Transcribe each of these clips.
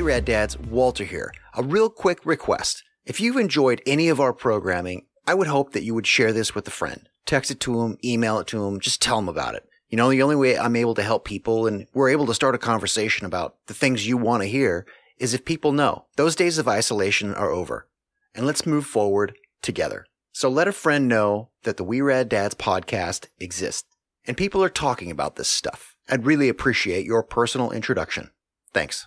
Rad Dads, Walter here. A real quick request. If you've enjoyed any of our programming, I would hope that you would share this with a friend. Text it to them, email it to them, just tell them about it. You know, the only way I'm able to help people and we're able to start a conversation about the things you want to hear is if people know. Those days of isolation are over. And let's move forward together. So let a friend know that the We Rad Dads podcast exists. And people are talking about this stuff. I'd really appreciate your personal introduction. Thanks.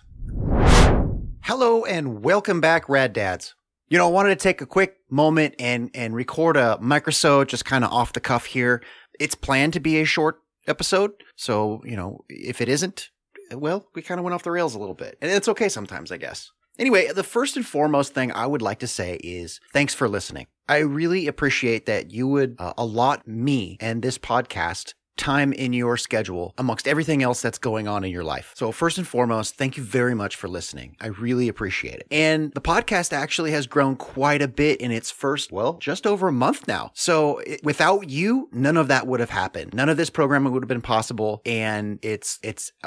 Hello and welcome back, Rad Dads. You know, I wanted to take a quick moment and record a microsode just kind of off the cuff here. It's planned to be a short episode. So, you know, if it isn't, well, we kind of went off the rails a little bit. And it's okay sometimes, I guess. Anyway, the first and foremost thing I would like to say is thanks for listening. I really appreciate that you would allot me and this podcast time in your schedule amongst everything else that's going on in your life. So first and foremost, thank you very much for listening. I really appreciate it. And the podcast actually has grown quite a bit in its first, just over a month now. So without you, none of that would have happened. None of this programming would have been possible. And it's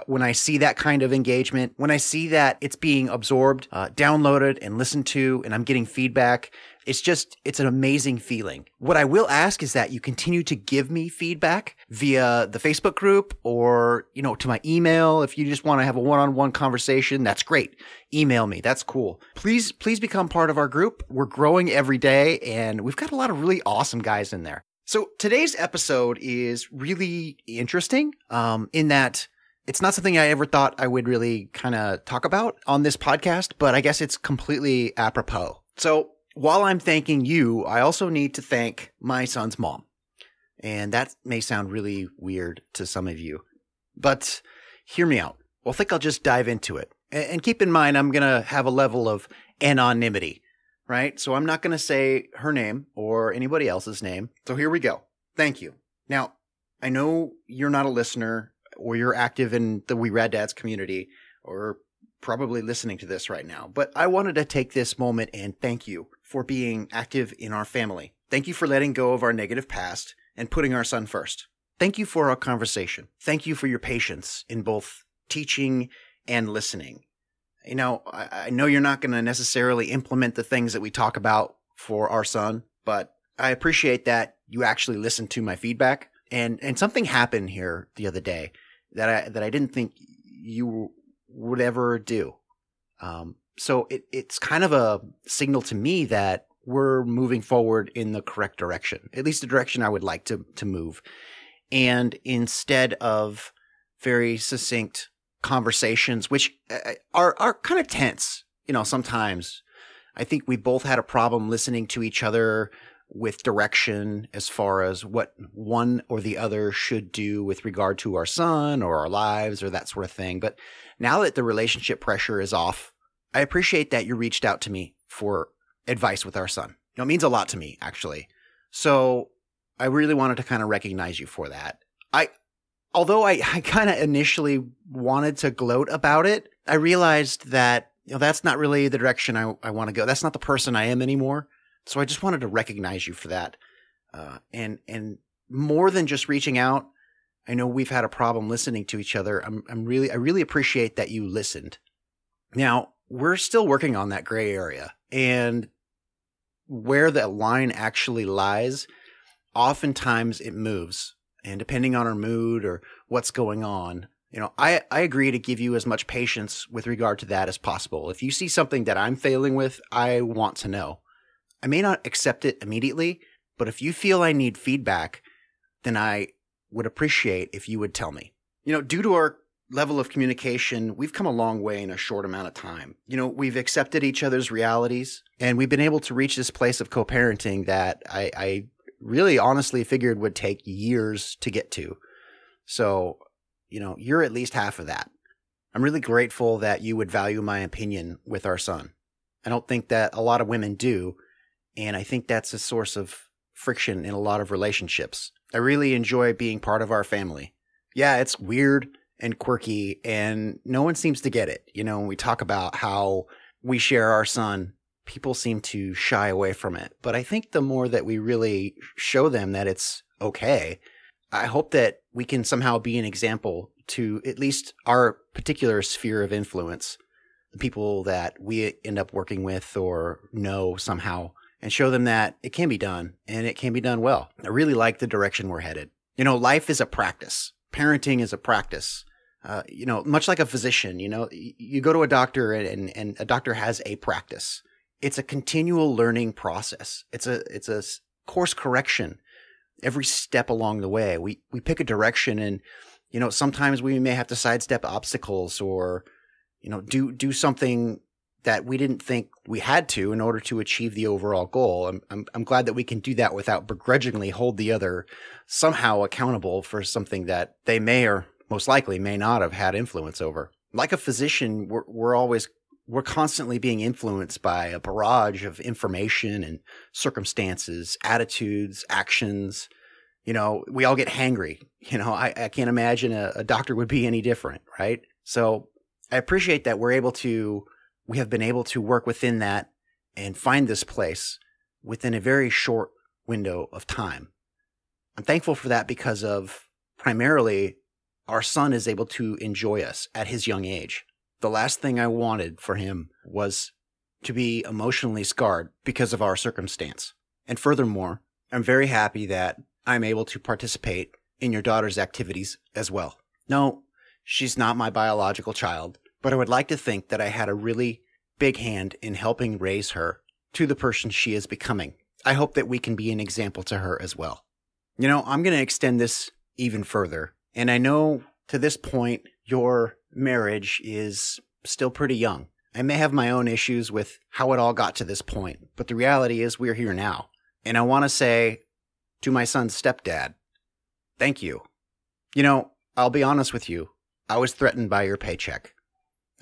when I see that kind of engagement, when I see that it's being absorbed, downloaded and listened to, and I'm getting feedback, it's an amazing feeling. What I will ask is that you continue to give me feedback via the Facebook group or, you know, to my email. If you just want to have a one-on-one conversation, that's great. Email me. That's cool. Please become part of our group. We're growing every day and we've got a lot of really awesome guys in there. So today's episode is really interesting, in that it's not something I ever thought I would really kind of talk about on this podcast, but I guess it's completely apropos. So while I'm thanking you, I also need to thank my son's mom. And that may sound really weird to some of you, but hear me out. Well, I think I'll just dive into it. And keep in mind, I'm going to have a level of anonymity, right? So I'm not going to say her name or anybody else's name. So here we go. Thank you. Now, I know you're not a listener or you're active in the We Rad Dads community or probably listening to this right now, but I wanted to take this moment and thank you for being active in our family. Thank you for letting go of our negative past and putting our son first. Thank you for our conversation. Thank you for your patience in both teaching and listening. You know, I know you're not going to necessarily implement the things that we talk about for our son, but I appreciate that you actually listened to my feedback. And something happened here the other day that I didn't think you would ever do. So it's kind of a signal to me that we're moving forward in the correct direction, at least the direction I would like to move. And instead of very succinct conversations, which are kind of tense, you know, sometimes I think we both had a problem listening to each other with direction as far as what one or the other should do with regard to our son or our lives or that sort of thing. But now that the relationship pressure is off, I appreciate that you reached out to me for advice with our son. You know, it means a lot to me, actually. So I really wanted to kind of recognize you for that. Although I kind of initially wanted to gloat about it, I realized that, you know, that's not really the direction I want to go. That's not the person I am anymore. So I just wanted to recognize you for that. And more than just reaching out, I know we've had a problem listening to each other. I really appreciate that you listened. Now, we're still working on that gray area, and where that line actually lies, oftentimes it moves. And depending on our mood or what's going on, you know, I agree to give you as much patience with regard to that as possible. If you see something that I'm failing with, I want to know. I may not accept it immediately, but if you feel I need feedback, then I would appreciate if you would tell me. You know, due to our level of communication, we've come a long way in a short amount of time. You know, we've accepted each other's realities, and we've been able to reach this place of co-parenting that I really honestly figured would take years to get to. So, you know, you're at least half of that. I'm really grateful that you would value my opinion with our son. I don't think that a lot of women do, and I think that's a source of friction in a lot of relationships. I really enjoy being part of our family. Yeah, it's weird and quirky, and no one seems to get it. You know, when we talk about how we share our son, people seem to shy away from it. But I think the more that we really show them that it's okay, I hope that we can somehow be an example to at least our particular sphere of influence. the people that we end up working with or know somehow, and show them that it can be done and it can be done well. I really like the direction we're headed. Life is a practice. Parenting is a practice. Much like a physician, you go to a doctor and a doctor has a practice. It's a continual learning process. It's a course correction every step along the way. We pick a direction and, sometimes we may have to sidestep obstacles or, do something that we didn't think we had to in order to achieve the overall goal. I'm glad that we can do that without begrudgingly hold the other somehow accountable for something that they may or most likely may not have had influence over. Like a physician, we're constantly being influenced by a barrage of information and circumstances, attitudes, actions. We all get hangry. I can't imagine a doctor would be any different, right? So I appreciate that we have been able to work within that and find this place within a very short window of time. I'm thankful for that because of primarily our son is able to enjoy us at his young age. The last thing I wanted for him was to be emotionally scarred because of our circumstance. And furthermore, I'm very happy that I'm able to participate in your daughter's activities as well. No, she's not my biological child, but I would like to think that I had a really big hand in helping raise her to the person she is becoming. I hope that we can be an example to her as well. I'm going to extend this even further. And I know to this point, your marriage is still pretty young. I may have my own issues with how it all got to this point, but the reality is we're here now. And I want to say to my son's stepdad, thank you. I'll be honest with you. I was threatened by your paycheck.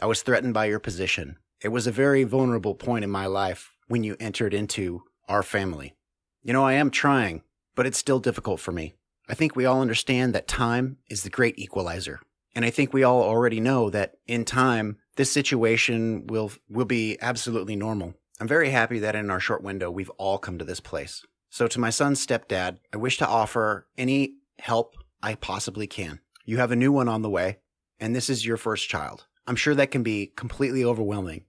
I was threatened by your position. It was a very vulnerable point in my life when you entered into our family. I am trying, but it's still difficult for me. I think we all understand that time is the great equalizer. And I think we all already know that in time, this situation will be absolutely normal. I'm very happy that in our short window, we've all come to this place. So to my son's stepdad, I wish to offer any help I possibly can. You have a new one on the way, and this is your first child. I'm sure that can be completely overwhelming,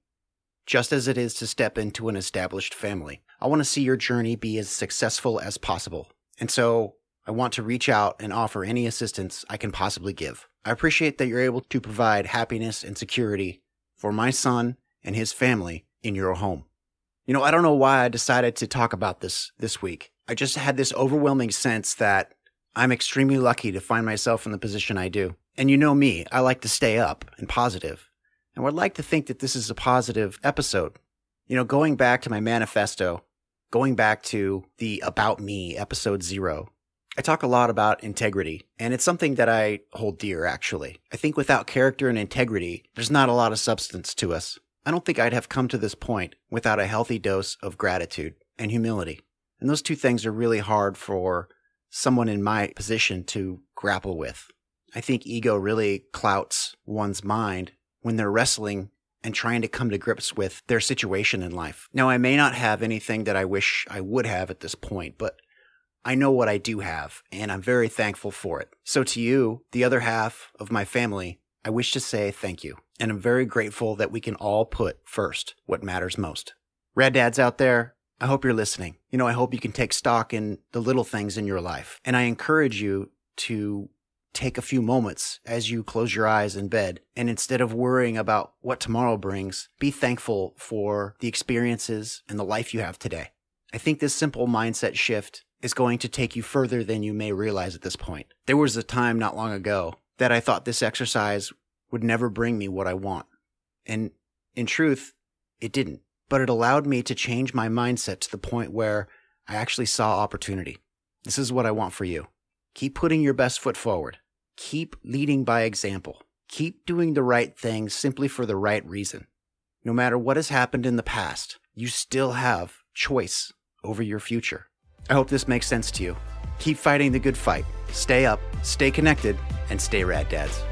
just as it is to step into an established family. I want to see your journey be as successful as possible. And so I want to reach out and offer any assistance I can possibly give. I appreciate that you're able to provide happiness and security for my son and his family in your home. I don't know why I decided to talk about this week. I just had this overwhelming sense that I'm extremely lucky to find myself in the position I do. And you know me, I like to stay up and positive. And would like to think that this is a positive episode. Going back to my manifesto, going back to the About Me, episode 0, I talk a lot about integrity, and it's something that I hold dear, actually. I think without character and integrity, there's not a lot of substance to us. I don't think I'd have come to this point without a healthy dose of gratitude and humility. And those two things are really hard for someone in my position to grapple with. I think ego really clouts one's mind when they're wrestling and trying to come to grips with their situation in life. Now, I may not have anything that I wish I would have at this point, but I know what I do have, and I'm very thankful for it. So to you, the other half of my family, I wish to say thank you. And I'm very grateful that we can all put first what matters most. Rad dads out there, I hope you're listening. I hope you can take stock in the little things in your life. And I encourage you to take a few moments as you close your eyes in bed. And instead of worrying about what tomorrow brings, be thankful for the experiences and the life you have today. I think this simple mindset shift is going to take you further than you may realize at this point. There was a time not long ago that I thought this exercise would never bring me what I want. And in truth, it didn't. But it allowed me to change my mindset to the point where I actually saw opportunity. This is what I want for you. Keep putting your best foot forward. Keep leading by example. Keep doing the right thing simply for the right reason. No matter what has happened in the past, you still have choice over your future. I hope this makes sense to you. Keep fighting the good fight. Stay up, stay connected, and stay rad, dads.